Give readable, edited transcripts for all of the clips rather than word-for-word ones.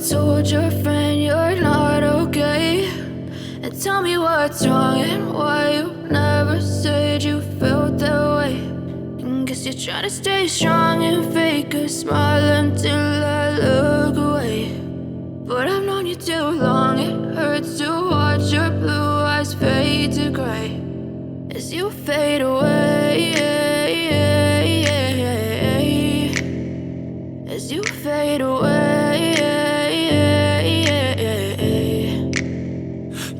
told your friend you're not okay, and tell me what's wrong and why you never said you felt that way. And guess you're trying to stay strong and fake a smile until I look away. But I've known you too long, it hurts to watch your blue eyes fade to gray as you fade away, as you fade away.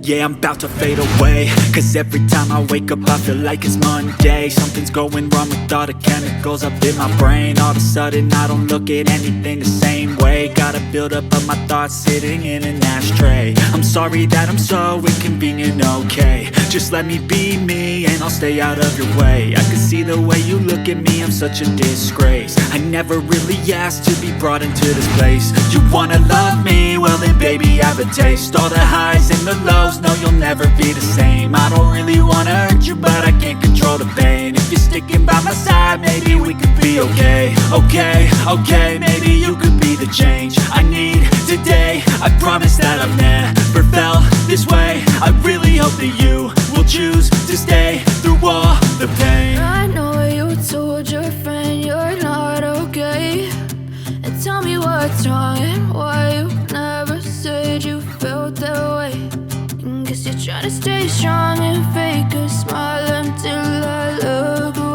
Yeah, I'm about to fade away, cause every time I wake up I feel like it's Monday. Something's going wrong with all the chemicals up in my brain. All of a sudden I don't look at anything the same way. Gotta build up of my thoughts sitting in an ashtray. I'm sorry that I'm so inconvenient, okay. Just let me be me and I'll stay out of your way. I can see the way you look at me, I'm such a disgrace. I never really asked to be brought into this place. You wanna love me? Well then baby have a taste. All the highs and the lows, no you'll never be the same. I don't really wanna hurt you but I can't control the pain. If you're sticking by my side maybe we could be okay. Okay, maybe you could be the change I need today. I promise that I've never felt this way. I really hope that you will choose to stay through all the pain. I know you told your friend you're not okay, and tell me what's wrong and why you never said you felt that way. And guess you're trying to stay strong and fake a smile until I look away.